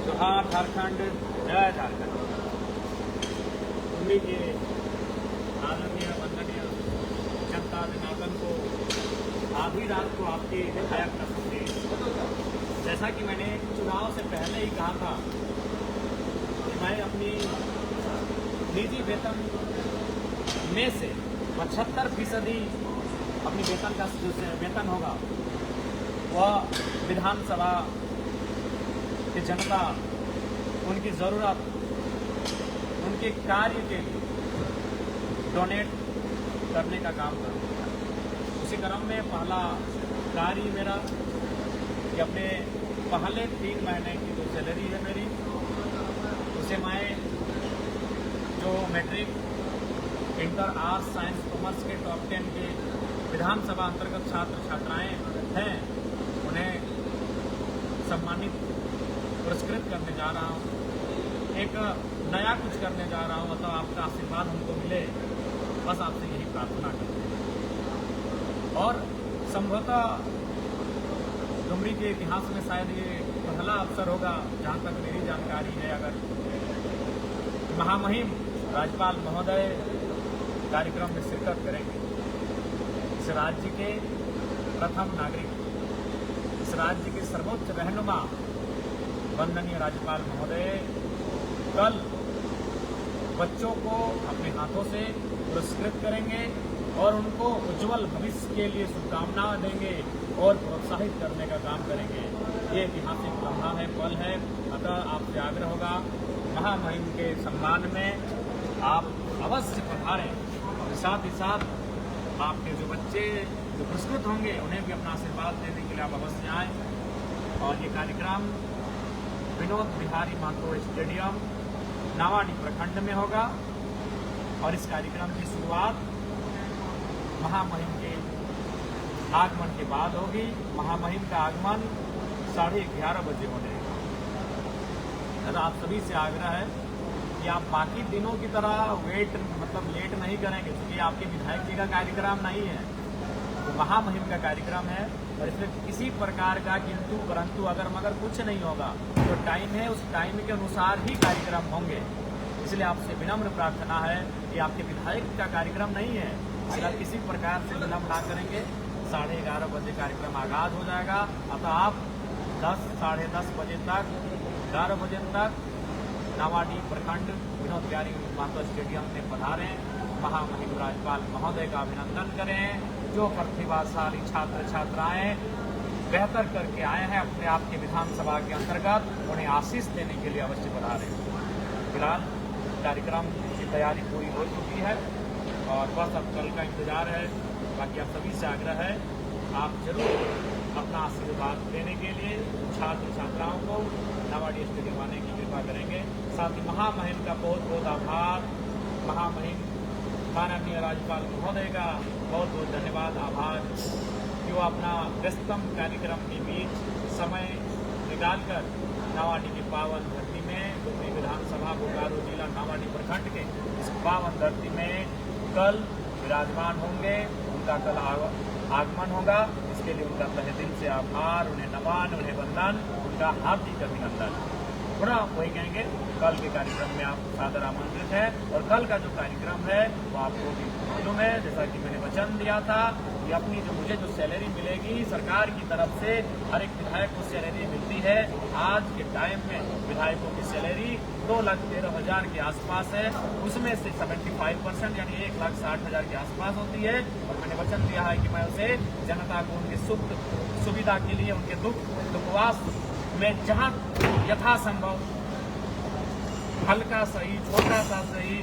जोहार झारखंड, जय झारखंड। उम्मीद ये आदरणीय वंदनीय जनता जनार्दन को आधी रात को आपके विधायक का संदेश, जैसा कि मैंने चुनाव से पहले ही कहा था कि मैं अपनी निजी वेतन में से 75% अपनी वेतन का जो वेतन होगा वह विधानसभा की जनता, उनकी ज़रूरत, उनके कार्य के लिए डोनेट करने का काम करूँगा। उसी क्रम में पहला कार्य मेरा कि अपने पहले 3 महीने की जो सैलरी है मेरी, उसे मैं जो matric, inter, arts, science, commerce के टॉप 10 के विधानसभा अंतर्गत छात्र छात्राएं हैं, उन्हें सम्मानित, पुरस्कृत करने जा रहा हूँ। एक नया कुछ करने जा रहा हूँ, तो आपका आशीर्वाद हमको मिले, बस आपसे यही प्रार्थना करते हैं। और संभवतः डुमरी के इतिहास में शायद ये पहला अवसर होगा, जहाँ तक मेरी जानकारी है, अगर महामहिम राज्यपाल महोदय कार्यक्रम में शिरकत करेंगे। इस राज्य के प्रथम नागरिक, इस राज्य के सर्वोच्च रहनुमा वंदनीय राज्यपाल महोदय कल बच्चों को अपने हाथों से पुरस्कृत करेंगे और उनको उज्जवल भविष्य के लिए शुभकामनाएं देंगे और प्रोत्साहित करने का काम करेंगे। ये ऐतिहासिक लम्हा है, पल है। अतः आपसे आग्रह होगा, महामहिम के सम्मान में आप अवश्य पधारें और साथ ही साथ आपके जो बच्चे जो पुरस्कृत होंगे उन्हें भी अपना आशीर्वाद देने के लिए आप अवश्य आएँ। और ये कार्यक्रम विनोद बिहारी महतो स्टेडियम, नावाडी प्रखंड में होगा और इस कार्यक्रम की शुरुआत महामहिम के आगमन के बाद होगी। महामहिम का आगमन 11:30 बजे होने। आप सभी से आग्रह है कि आप बाकी दिनों की तरह लेट नहीं करेंगे, क्योंकि आपके विधायक जी का कार्यक्रम नहीं है, तो महामहिम का कार्यक्रम है और इसमें किसी प्रकार का किंतु परंतु अगर मगर कुछ नहीं होगा। जो टाइम है उस टाइम के अनुसार ही कार्यक्रम होंगे। इसलिए आपसे विनम्र प्रार्थना है कि आपके विधायक का कार्यक्रम नहीं है, इसलिए आप किसी प्रकार से विलम्ब ना करेंगे। 11:30 बजे कार्यक्रम आगाज हो जाएगा। अतः आप 10, साढ़े 10 बजे तक, 11 बजे तक नावाडी प्रखंड विनोद बिहारी महतो स्टेडियम में पधारें। महामहिम राज्यपाल महोदय का अभिनंदन करें। जो प्रतिभाशाली छात्र छात्राएं बेहतर करके आए हैं अपने आप के विधानसभा के अंतर्गत, उन्हें आशीष देने के लिए अवश्य पधारें। फिलहाल कार्यक्रम की तैयारी पूरी हो चुकी है और बस अब कल का इंतजार है। बाकी आप सभी से आग्रह है, आप जरूर अपना आशीर्वाद देने के लिए छात्र छात्राओं को नावाडी स्टेडियम आने की कृपा करेंगे। साथ ही महामहिम का बहुत बहुत आभार, महामहिम माननीय राज्यपाल महोदय का बहुत बहुत धन्यवाद, आभार कि वो अपना व्यस्तम कार्यक्रम के बीच समय निकालकर नावाडी की पावन धरती में, डुमरी विधानसभा बोकारो जिला नावाडी प्रखंड के इस पावन धरती में कल विराजमान होंगे। उनका कल आगमन होगा, इसके लिए उनका तहे दिल से आभार, उन्हें नमन, उन्हें वंदन, उनका हार्दिक अभिनंदन। थोड़ा वही कहेंगे, कल के कार्यक्रम में आप सादर आमंत्रित हैं और कल का जो कार्यक्रम है वो आपको भी मालूम है। जैसा कि मैंने वचन दिया था कि अपनी मुझे जो सैलरी मिलेगी सरकार की तरफ से, हर एक विधायक को सैलरी मिलती है। आज के टाइम में विधायकों की सैलरी 2,13,000 के आसपास है, उसमें से 75% यानी 1,60,000 के आसपास होती है। और मैंने वचन दिया है कि मैं उसे जनता को उनके सुख सुविधा के लिए, उनके दुखवास में जहाँ यथासंभव हल्का सही, छोटा सा सही,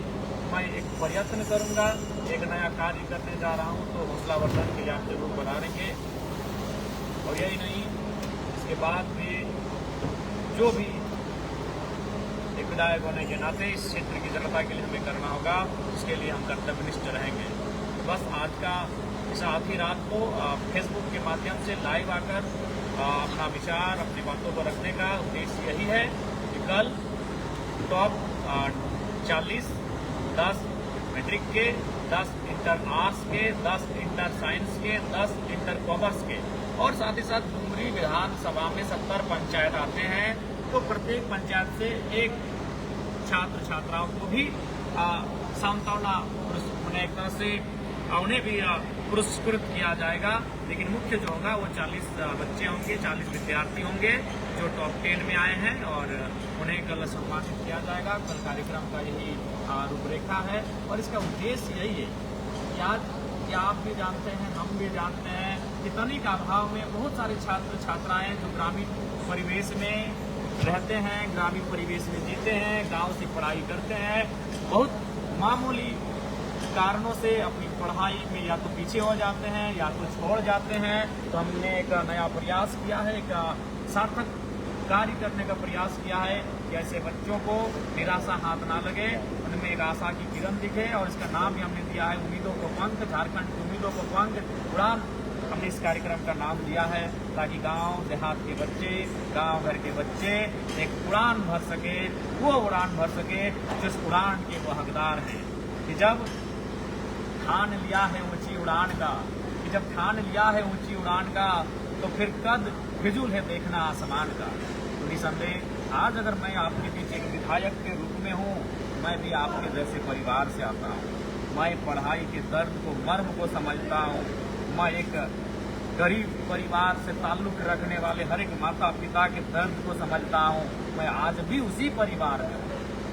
मैं एक प्रयत्न करूंगा। एक नया कार्य करने जा रहा हूं, तो हौसलावर्धन के लिए आप जरूर बनाएंगे। और यही नहीं, इसके बाद भी जो भी एक विधायक होने के नाते इस क्षेत्र की जनता के लिए हमें करना होगा, उसके लिए हम कर्तव्यनिष्ठ रहेंगे। बस आज का इस आधी रात को फेसबुक के माध्यम से लाइव आकर अपना विचार, अपनी बातों को रखने का उद्देश्य यही है कि कल टॉप 40, 10 मैट्रिक के, 10 इंटर आर्ट्स के, 10 इंटर साइंस के, 10 इंटर कॉमर्स के और साथ ही साथ डुमरी विधानसभा में 70 पंचायत आते हैं, तो प्रत्येक पंचायत से एक छात्र छात्राओं को भी सांत्वना एक तरह से उन्हें भी पुरस्कृत किया जाएगा। लेकिन मुख्य जो होगा वो 40 बच्चे होंगे, 40 विद्यार्थी होंगे जो टॉप 10 में आए हैं, और उन्हें कल सम्मानित किया जाएगा। कल कार्यक्रम का यही रूपरेखा है और इसका उद्देश्य यही है कि आज क्या आप भी जानते हैं, हम भी जानते हैं कि तनिक अभाव में बहुत सारे छात्र छात्राएं जो ग्रामीण परिवेश में रहते हैं, ग्रामीण परिवेश में जीते हैं, गांव से पढ़ाई करते हैं, बहुत मामूली कारणों से अपनी पढ़ाई में या तो पीछे हो जाते हैं या तो छोड़ जाते हैं। तो हमने एक नया प्रयास किया है, एक सार्थक कार्य करने का प्रयास किया है कि ऐसे बच्चों को निराशा हाथ ना लगे, उनमें एक आशा की किरण दिखे, और इसका नाम भी हमने दिया है उम्मीदों को पंख, झारखंड की उम्मीदों को पंख उड़ान। हमने इस कार्यक्रम का नाम दिया है ताकि गांव देहात के बच्चे, गांव घर के बच्चे एक उड़ान भर सके, वो उड़ान भर सके जिस उड़ान के वो हकदार हैं। कि जब ठान लिया है ऊंची उड़ान का, कि जब ठान लिया है ऊंची उड़ान का, तो फिर कद फिजूल है देखना आसमान का। तो निसंदेह आज अगर मैं आपके बीच एक विधायक के रूप में हूँ, मैं भी आपके जैसे परिवार से आता हूँ। मैं पढ़ाई के दर्द को, मर्म को समझता हूँ। मैं एक गरीब परिवार से ताल्लुक रखने वाले हर एक माता पिता के दर्द को समझता हूँ। मैं आज भी उसी परिवार में हूँ।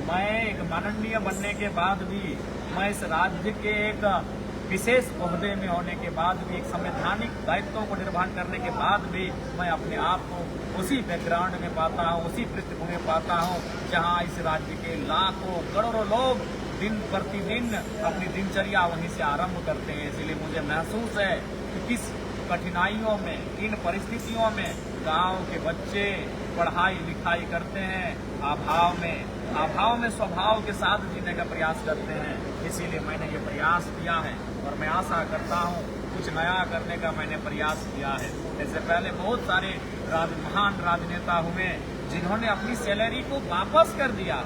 मैं एक माननीय बनने के बाद भी, मैं इस राज्य के एक विशेष ओहदे में होने के बाद भी, एक संवैधानिक दायित्वों को निर्वहन करने के बाद भी, मैं अपने आप को उसी बैकग्राउंड में पाता हूँ, उसी पृष्ठभूमि में पाता हूँ जहाँ इस राज्य के लाखों करोड़ों लोग दिन प्रतिदिन अपनी दिनचर्या वहीं से आरंभ करते हैं। इसलिए मुझे महसूस है कि किस कठिनाइयों में, इन परिस्थितियों में गांव के बच्चे पढ़ाई लिखाई करते हैं, अभाव में स्वभाव के साथ जीने का प्रयास करते हैं। इसीलिए मैंने ये प्रयास किया है और मैं आशा करता हूँ कुछ नया करने का मैंने प्रयास किया है। इससे पहले बहुत सारे महान राजनेता हुए जिन्होंने अपनी सैलरी को वापस कर दिया,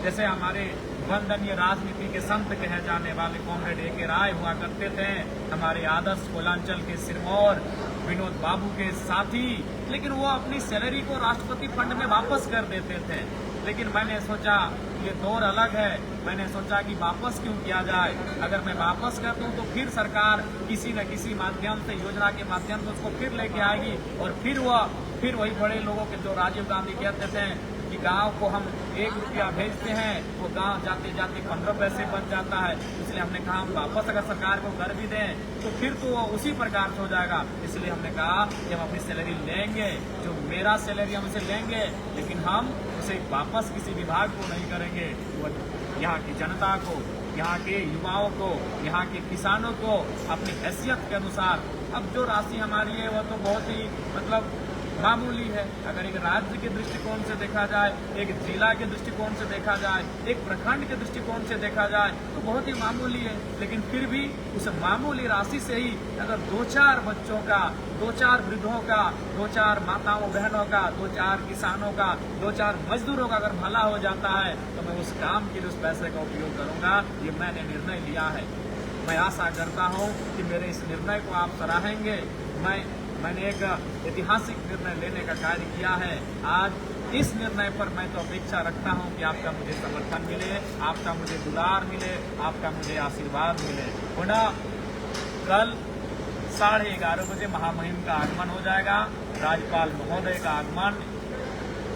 जैसे हमारे वंदनीय राजनीति के संत कहे जाने वाले कॉमरेड ए.के. राय हुआ करते थे, हमारे आदर्श कोलांचल के सिरमौर विनोद बाबू के साथी, लेकिन वो अपनी सैलरी को राष्ट्रपति फंड में वापस कर देते थे। लेकिन मैंने सोचा ये दौर अलग है, मैंने सोचा कि वापस क्यों किया जाए। अगर मैं वापस कर दूं तो फिर सरकार किसी न किसी माध्यम से, योजना के माध्यम से उसको फिर लेके आएगी, और फिर वही बड़े लोगों के जो राजीव गांधी कहते थे कि गांव को हम 1 रुपया भेजते हैं, वो गांव जाते जाते 15 पैसे बन जाता है। इसलिए हमने कहा हम वापस अगर सरकार को कर भी दें तो फिर तो वो उसी प्रकार से हो जाएगा। इसलिए हमने कहा कि हम अपनी सैलरी लेंगे, जो मेरा सैलरी हम उसे लेंगे, लेकिन हम उसे वापस किसी विभाग को नहीं करेंगे। यहाँ की जनता को, यहाँ के युवाओं को, यहाँ के किसानों को अपनी हैसियत के अनुसार, अब जो राशि हमारी है वो तो बहुत ही मामूली है। अगर एक राज्य के दृष्टिकोण से देखा जाए, एक जिला के दृष्टिकोण से देखा जाए, एक प्रखंड के दृष्टिकोण से देखा जाए तो बहुत ही मामूली है। लेकिन फिर भी उस मामूली राशि से ही अगर 2-4 बच्चों का, 2-4 वृद्धों का, 2-4 माताओं बहनों का, 2-4 किसानों का, 2-4 मजदूरों का अगर भला हो जाता है तो मैं उस काम के लिए उस पैसे का उपयोग करूंगा। ये मैंने निर्णय लिया है। मैं आशा करता हूँ कि मेरे इस निर्णय को आप सराहेंगे। मैंने एक ऐतिहासिक निर्णय लेने का कार्य किया है। आज इस निर्णय पर मैं तो अपेक्षा रखता हूं कि आपका मुझे समर्थन मिले, आपका मुझे दुलार मिले, आपका मुझे आशीर्वाद मिले। पुनः कल 11:30 बजे महामहिम का आगमन हो जाएगा। राज्यपाल महोदय का आगमन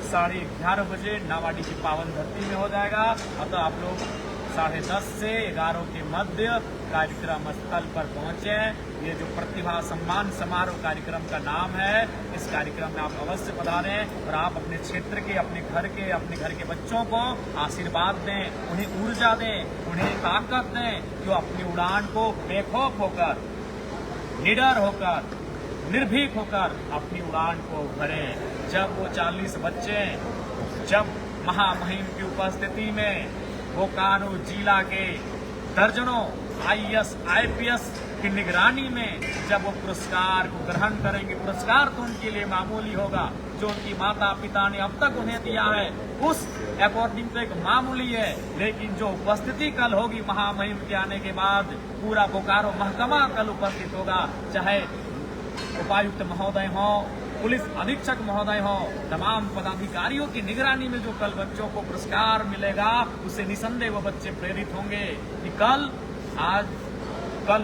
11:30 बजे नावाडी की पावन धरती में हो जाएगा। अतः आप लोग 10:30 से 11 के मध्य कार्यक्रम स्थल पर पहुंचे। ये जो प्रतिभा सम्मान समारोह कार्यक्रम का नाम है, इस कार्यक्रम में आप अवश्य पधारें और आप अपने क्षेत्र के, अपने घर के बच्चों को आशीर्वाद दें, उन्हें ऊर्जा दें, उन्हें ताकत दें, जो अपनी उड़ान को बेखौफ होकर, निडर होकर, निर्भीक होकर अपनी उड़ान को भरें। जब वो 40 बच्चे, जब महामहिम की उपस्थिति में बोकारो जिला के दर्जनों IAS, IPS की निगरानी में जब वो पुरस्कार को ग्रहण करेंगे, पुरस्कार तो उनके लिए मामूली होगा, जो उनकी माता पिता ने अब तक उन्हें दिया है उस अकॉर्डिंग तो एक मामूली है, लेकिन जो उपस्थिति कल होगी महामहिम के आने के बाद, पूरा बोकारो महकमा कल उपस्थित होगा। चाहे उपायुक्त महोदय हों, पुलिस अधीक्षक महोदय हो, तमाम पदाधिकारियों की निगरानी में जो कल बच्चों को पुरस्कार मिलेगा, उससे निसंदेह वो बच्चे प्रेरित होंगे कि कल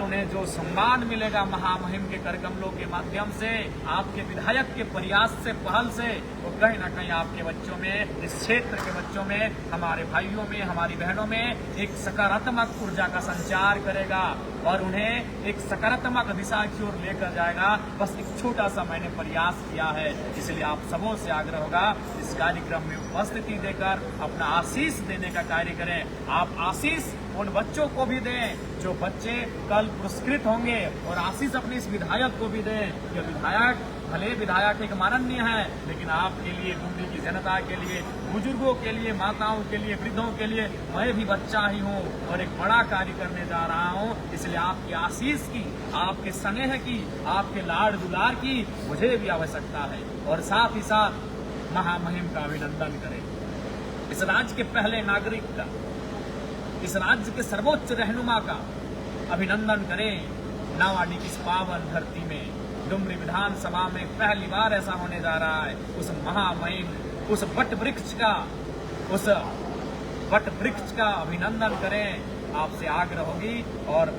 उन्हें जो सम्मान मिलेगा महामहिम के करकमलों के माध्यम से, आपके विधायक के प्रयास से, पहल से, वो कहीं ना कहीं आपके बच्चों में, इस क्षेत्र के बच्चों में, हमारे भाइयों में, हमारी बहनों में एक सकारात्मक ऊर्जा का संचार करेगा और उन्हें एक सकारात्मक दिशा की ओर लेकर जाएगा। बस एक छोटा सा मैंने प्रयास किया है, इसलिए आप सबों से आग्रह होगा इस कार्यक्रम में उपस्थिति देकर अपना आशीष देने का कार्य करें। आप आशीष उन बच्चों को भी दें जो बच्चे कल पुरस्कृत होंगे, और आशीष अपने इस विधायक को भी दें। यह विधायक भले विधायक एक माननीय है, लेकिन आपके लिए, डुमरी की जनता के लिए, बुजुर्गों के लिए, माताओं के लिए, वृद्धों के लिए मैं भी बच्चा ही हूँ और एक बड़ा कार्य करने जा रहा हूँ। इसलिए आपकी आशीष की, आपके स्नेह की, आपके लाड़ दुलार की मुझे भी आवश्यकता है। और साथ ही साथ महामहिम का अभिनंदन करें, इस राज्य के पहले नागरिक का, इस राज्य के सर्वोच्च रहनुमा का अभिनंदन करें। नावाडी की इस पावन धरती में, डुमरी विधानसभा में पहली बार ऐसा होने जा रहा है। उस महामहिम, उस वट वृक्ष का अभिनंदन करें। आपसे आग्रह होगी और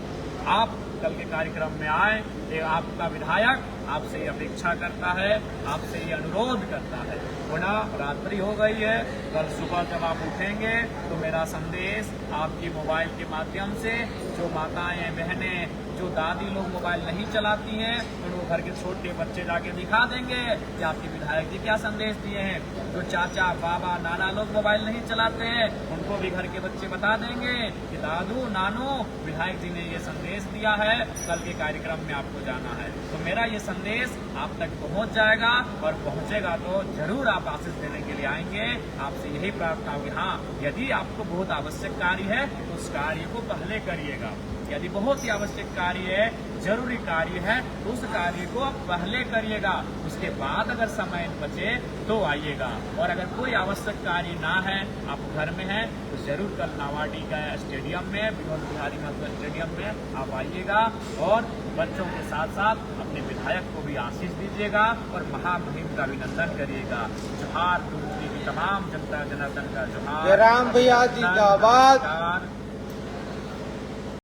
आप कल के कार्यक्रम में आए। ये आपका विधायक आपसे ये अपेक्षा करता है, आपसे ये अनुरोध करता है। पुनः रात्रि हो गई है, कल सुबह जब आप उठेंगे तो मेरा संदेश आपकी मोबाइल के माध्यम से, जो माताएं, बहनें, जो दादी लोग मोबाइल नहीं चलाती हैं, तो वो घर के छोटे बच्चे जाके दिखा देंगे कि आपके विधायक जी क्या संदेश दिए हैं। जो चाचा, बाबा, नाना लोग मोबाइल नहीं चलाते हैं, उनको भी घर के बच्चे बता देंगे कि दादू, नानू, विधायक जी ने ये संदेश दिया है, कल के कार्यक्रम में आपको जाना है। तो मेरा ये संदेश आप तक पहुंच जाएगा, और पहुंचेगा तो जरूर आप आशीष देने के लिए आएंगे। आपसे यही प्रार्थना होगी, हाँ, यदि आपको बहुत आवश्यक कार्य है तो उस कार्य को पहले करिएगा। यदि बहुत ही आवश्यक कार्य है, जरूरी कार्य है, तो उस कार्य को आप पहले करिएगा। उसके बाद अगर समय बचे तो आइएगा। और अगर कोई आवश्यक कार्य ना है, आप घर में हैं, तो जरूर कल नावाडी का स्टेडियम में, विनोद बिहारी महतो स्टेडियम में आप आइएगा और बच्चों के साथ साथ अपने विधायक को भी आशीष दीजिएगा और महामहिम का अभिनंदन करिएगा। जोहार, डुमरी की तमाम जनता जनार्दन का जोहार। राम भैया जिंदाबाद।